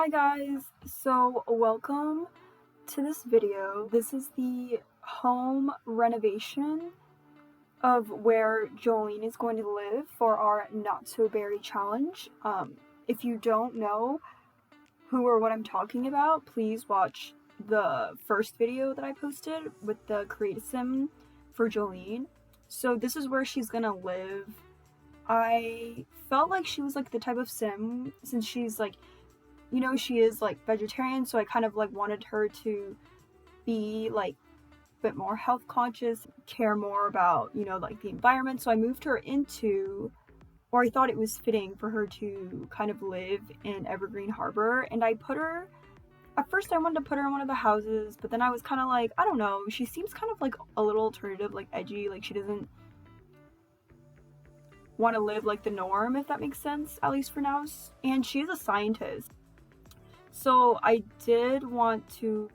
Hi guys, so welcome to this video. This is the home renovation of where Jolene is going to live for our Not So Berry challenge. If you don't know who or what I'm talking about, please watch the first video that I posted with the create a sim for Jolene. So this is where she's gonna live. I felt like she was like the type of sim, since she's like, she is like vegetarian, so I kind of like wanted her to be like a bit more health conscious, care more about, like the environment. So I moved her into, or I thought it was fitting for her to kind of live in Evergreen Harbor. And at first I wanted to put her in one of the houses, but then I was kind of like, I don't know, she seems kind of like a little alternative, like edgy, like she doesn't want to live like the norm, if that makes sense, at least for now. And she's a scientist. So I did want to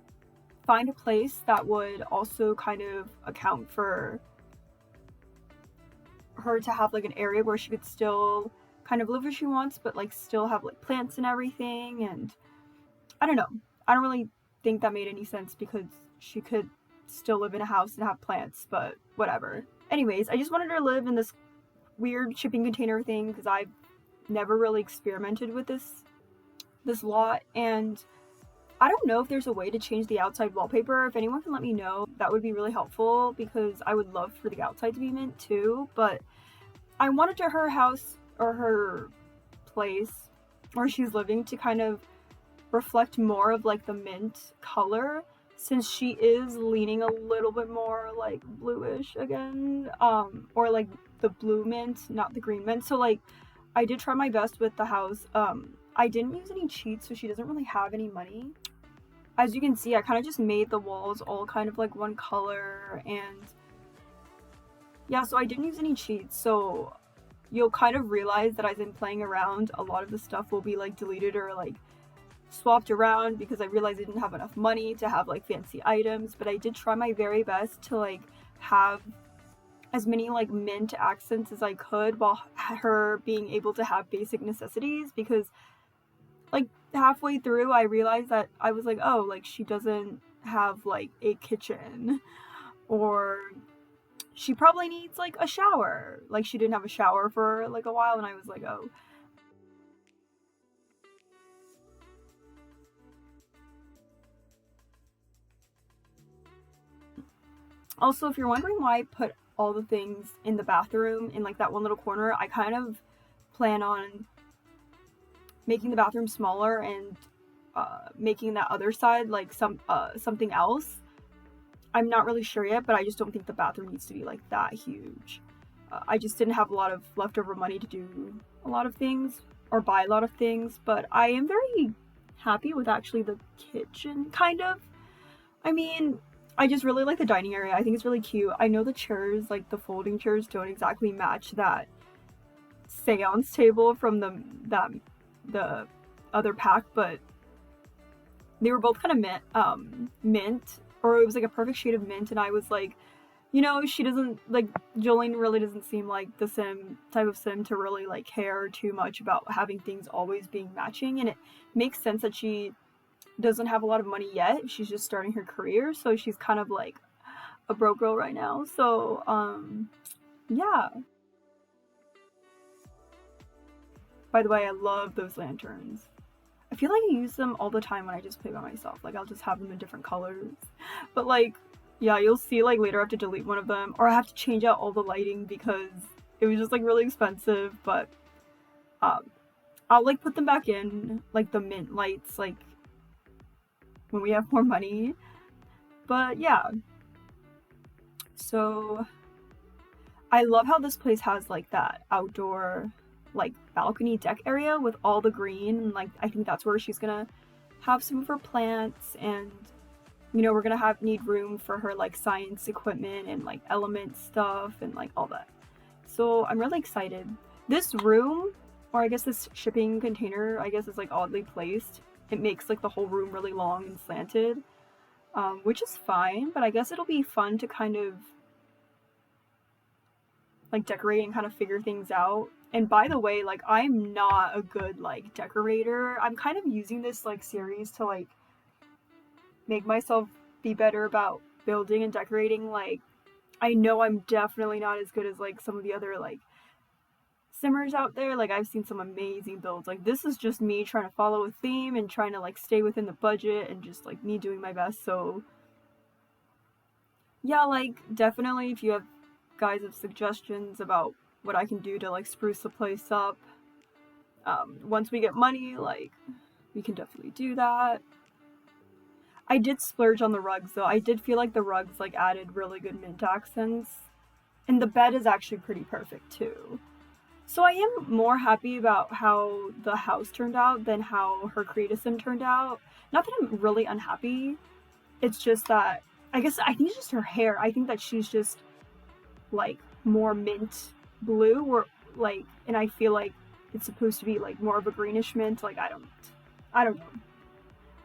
find a place that would also kind of account for her to have like an area where she could still kind of live where she wants, but like still have like plants and everything. And I don't know. I don't really think that made any sense because she could still live in a house and have plants, but whatever. Anyways, I just wanted her to live in this weird shipping container thing because I've never really experimented with this lot, and I don't know if there's a way to change the outside wallpaper. If anyone can let me know, that would be really helpful because I would love for the outside to be mint too. But I wanted her house or her place where she's living to kind of reflect more of like the mint color, since she is leaning a little bit more like bluish again, or like the blue mint, not the green mint. So like I did try my best with the house. I didn't use any cheats, so she doesn't really have any money. As you can see, I kind of just made the walls all kind of like one color, and yeah, so I didn't use any cheats. So you'll kind of realize that as I'm playing around, a lot of the stuff will be like deleted or like swapped around because I realized I didn't have enough money to have like fancy items. But I did try my very best to like have as many like mint accents as I could while her being able to have basic necessities, because like halfway through I realized that I was like, oh, like she doesn't have like a kitchen, or she probably needs like a shower. Like she didn't have a shower for like a while, and I was like, oh. Also, if you're wondering why I put all the things in the bathroom in like that one little corner, I kind of plan on making the bathroom smaller and making that other side like something else. I'm not really sure yet, but I just don't think the bathroom needs to be like that huge. I just didn't have a lot of leftover money to do a lot of things or buy a lot of things, but I am very happy with actually the kitchen, kind of. I mean, I just really like the dining area. I think it's really cute. I know the chairs, like the folding chairs, don't exactly match that seance table from the other pack, but they were both kind of mint, or it was like a perfect shade of mint. And I was like, she doesn't like, Jolene really doesn't seem like the type of sim to really like care too much about having things always being matching. And it makes sense that she doesn't have a lot of money yet. She's just starting her career, so she's kind of like a broke girl right now. So yeah. By the way, I love those lanterns. I feel like I use them all the time when I just play by myself. Like I'll just have them in different colors. But like, yeah, you'll see like later I have to delete one of them, or I have to change out all the lighting because it was just like really expensive. But I'll like put them back in, like the mint lights, like when we have more money. But yeah, so I love how this place has like that outdoor like balcony deck area with all the green, and like I think that's where she's gonna have some of her plants. And we're gonna need room for her like science equipment and like element stuff and like all that. So I'm really excited. This room, or I guess this shipping container, I guess is like oddly placed. It makes like the whole room really long and slanted, which is fine, but I guess it'll be fun to kind of like decorate and kind of figure things out And by the way, like, I'm not a good, like, decorator. I'm kind of using this, like, series to, like, make myself be better about building and decorating. Like, I know I'm definitely not as good as, like, some of the other, like, simmers out there. Like, I've seen some amazing builds. Like, this is just me trying to follow a theme and trying to, like, stay within the budget and just, like, me doing my best. So, yeah, like, definitely if you have guys have suggestions about what I can do to, like, spruce the place up, once we get money, like, we can definitely do that. I did splurge on the rugs, though. I did feel like the rugs, like, added really good mint accents. And the bed is actually pretty perfect, too. So I am more happy about how the house turned out than how her creative sim turned out. Not that I'm really unhappy. It's just that, I think it's just her hair. I think that she's just, like, more mint blue, or, like, and I feel like it's supposed to be, like, more of a greenish mint. Like, I don't know.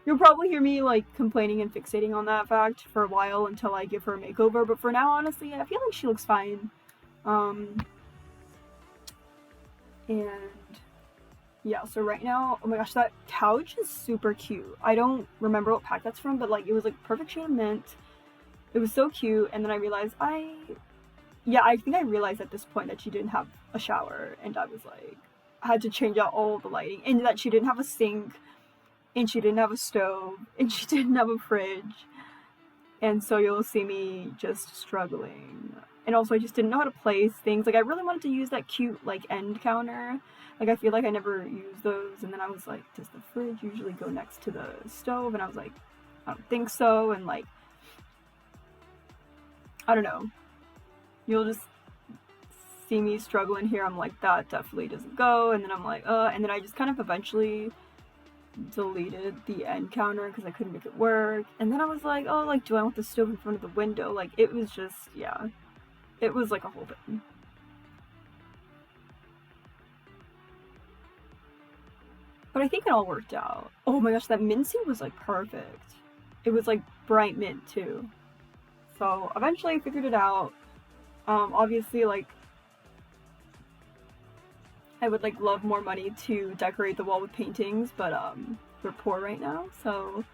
You'll probably hear me, like, complaining and fixating on that fact for a while until I give her a makeover, but for now, honestly, I feel like she looks fine. And yeah, so right now, oh my gosh, that couch is super cute. I don't remember what pack that's from, but, like, it was, like, perfect shade of mint. It was so cute, and then I realized I think I realized at this point that she didn't have a shower, and I was like, I had to change out all the lighting, and that she didn't have a sink, and she didn't have a stove, and she didn't have a fridge, and so you'll see me just struggling. And also, I just didn't know how to place things. Like, I really wanted to use that cute, like, end counter. Like, I feel like I never use those, and then I was like, does the fridge usually go next to the stove? And I was like, I don't think so, and, like, I don't know. You'll just see me struggling here. I'm like, that definitely doesn't go, and then I'm like, and then I just kind of eventually deleted the end counter because I couldn't make it work. And then I was like, oh, like, do I want the stove in front of the window? Like, it was just, yeah, it was like a whole thing. But I think it all worked out. Oh my gosh, that mincy was, like, perfect. It was, like, bright mint too. So eventually I figured it out. Obviously, like, I would, like, love more money to decorate the wall with paintings, but we're poor right now, so.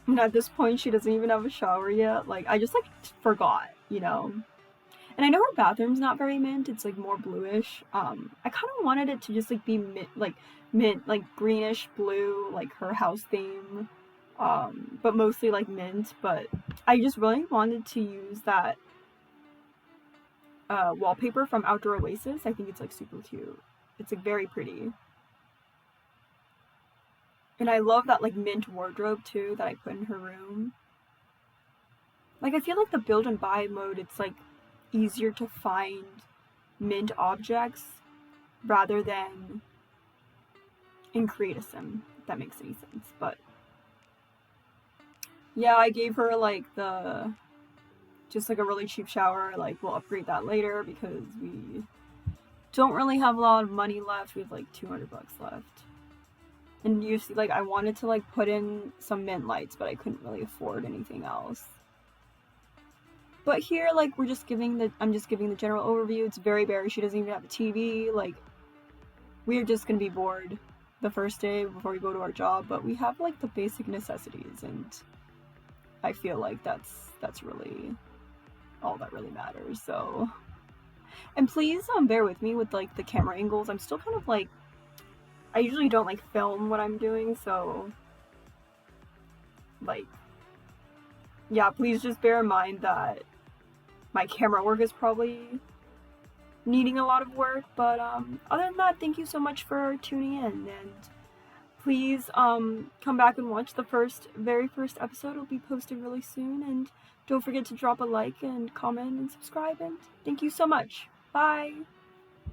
And at this point, she doesn't even have a shower yet. Like, I just, like, forgot, you know? And I know her bathroom's not very mint. It's, like, more bluish. I kind of wanted it to just, like, be mint, like, greenish blue, like, her house theme. But mostly, like, mint. But I just really wanted to use that wallpaper from Outdoor Oasis. I think it's, like, super cute. It's, like, very pretty. And I love that, like, mint wardrobe, too, that I put in her room. Like, I feel like the build and buy mode, it's, like, easier to find mint objects rather than in Create a Sim, if that makes any sense. But yeah, I gave her, like, just, like, a really cheap shower. Like, we'll upgrade that later because we don't really have a lot of money left. We have, like, $200 left. And you see, like, I wanted to, like, put in some mint lights, but I couldn't really afford anything else. But here, like, I'm just giving the general overview. It's very bare. She doesn't even have a TV. Like, we're just gonna be bored the first day before we go to our job, but we have, like, the basic necessities, and I feel like that's really all that really matters. So, and please bear with me with, like, the camera angles. I'm still kind of, like, I usually don't, like, film what I'm doing, so, like, yeah, please just bear in mind that my camera work is probably needing a lot of work. But other than that, thank you so much for tuning in, and please come back and watch the very first episode. It'll be posted really soon, and don't forget to drop a like and comment and subscribe, and thank you so much. Bye.